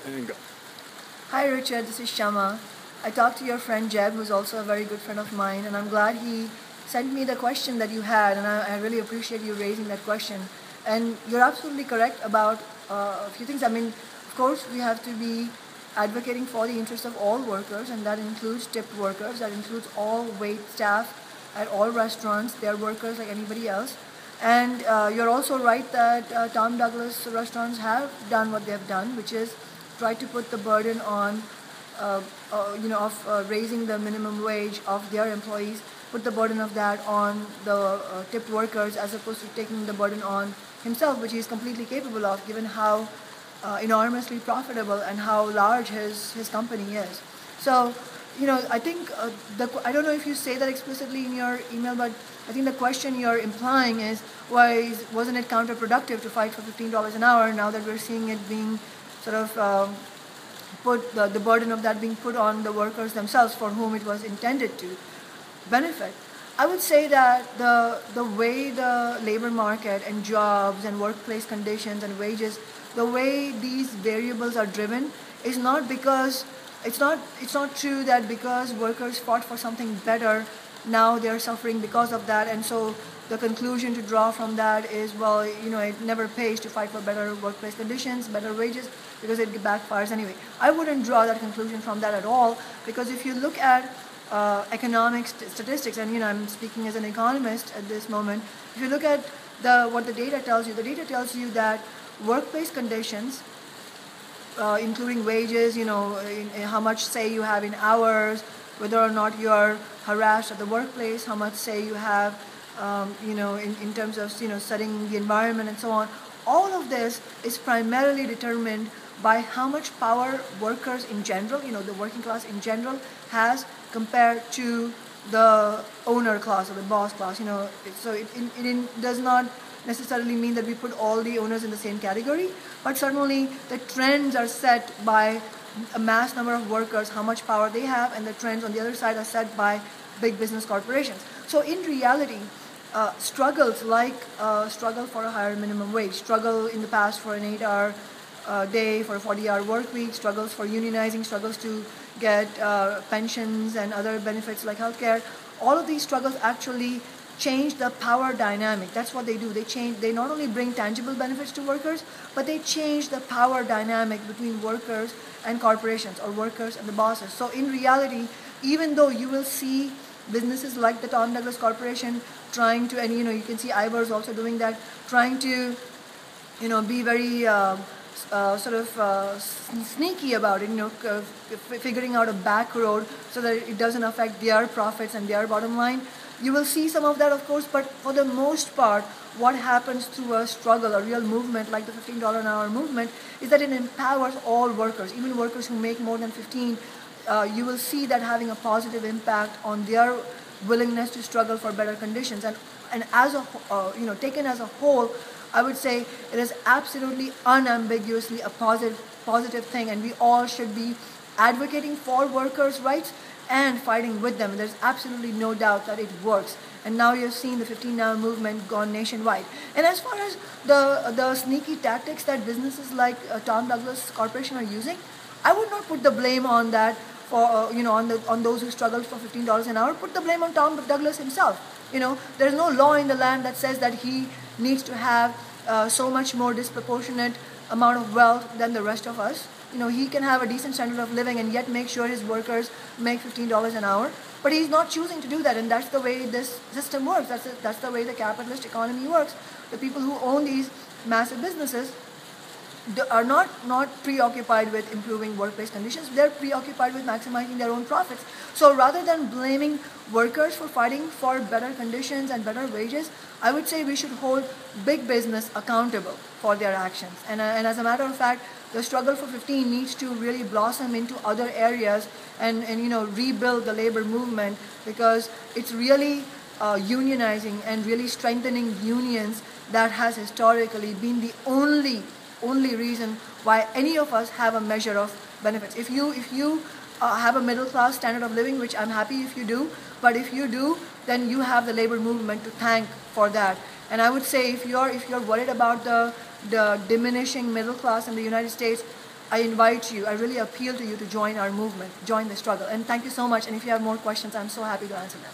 and then go. Hi Richard, this is Kshama. I talked to your friend Jeb, who's also a very good friend of mine, and I'm glad he sent me the question that you had, and I really appreciate you raising that question. And you're absolutely correct about a few things. I mean, of course, we have to be advocating for the interests of all workers, and that includes tipped workers, that includes all wait staff at all restaurants. They're workers like anybody else. And you're also right that Tom Douglas restaurants have done what they have done, which is try to put the burden on, of raising the minimum wage of their employees, put the burden of that on the tipped workers as opposed to taking the burden on himself, which he is completely capable of given how enormously profitable and how large his company is. So, I think I don't know if you say that explicitly in your email, but I think the question you're implying is wasn't it counterproductive to fight for $15 an hour now that we're seeing it being sort of put the burden of that being put on the workers themselves for whom it was intended to benefit. I would say that the way the labor market and jobs and workplace conditions and wages, the way these variables are driven is not because it's not true that because workers fought for something better, now they're suffering because of that, and so the conclusion to draw from that is, well, it never pays to fight for better workplace conditions, better wages, because it backfires anyway. I wouldn't draw that conclusion from that at all, because if you look at economic statistics, and I'm speaking as an economist at this moment, if you look at what the data tells you that workplace conditions, including wages, in how much say you have in hours, whether or not you're harassed at the workplace, how much say you have, in terms of, studying the environment and so on. All of this is primarily determined by how much power workers in general, the working class in general, has compared to the owner class or the boss class. So it does not necessarily mean that we put all the owners in the same category, but certainly the trends are set by a mass number of workers, how much power they have, and the trends on the other side are set by big business corporations. So in reality, struggles like struggle for a higher minimum wage, struggle in the past for an 8-hour day, for a 40-hour work week, struggles for unionizing, struggles to get pensions and other benefits like healthcare, all of these struggles actually change the power dynamic. That's what they do. They not only bring tangible benefits to workers, but they change the power dynamic between workers and corporations, or workers and the bosses. So in reality, even though you will see businesses like the Tom Douglas Corporation trying to, and you can see Ivor's also doing that, trying to, be very sneaky about it, figuring out a back road so that it doesn't affect their profits and their bottom line. You will see some of that, of course, but for the most part, what happens through a struggle, a real movement like the $15 an hour movement, is that it empowers all workers, even workers who make more than 15. You will see that having a positive impact on their willingness to struggle for better conditions. And as taken as a whole, I would say it is absolutely unambiguously a positive thing, and we all should be advocating for workers' rights and fighting with them. There's absolutely no doubt that it works. And now you're seeing the 15-hour movement gone nationwide. And as far as the sneaky tactics that businesses like Tom Douglas Corporation are using, I would not put the blame on that for on those who struggle for $15 an hour. Put the blame on Tom Douglas himself. There's no law in the land that says that he needs to have so much more disproportionate amount of wealth than the rest of us. He can have a decent standard of living and yet make sure his workers make $15 an hour. But he's not choosing to do that, and that's the way this system works. That's the way the capitalist economy works. The people who own these massive businesses are not preoccupied with improving workplace conditions. They're preoccupied with maximizing their own profits. So rather than blaming workers for fighting for better conditions and better wages, I would say we should hold big business accountable for their actions. And as a matter of fact, the struggle for 15 needs to really blossom into other areas and rebuild the labor movement, because it's really unionizing and really strengthening unions that has historically been the only reason why any of us have a measure of benefits. If you have a middle class standard of living, which I'm happy if you do, but if you do, then you have the labor movement to thank for that. And I would say if you're worried about the diminishing middle class in the United States, I invite you, I really appeal to you to join our movement, join the struggle. And thank you so much. And if you have more questions, I'm so happy to answer them.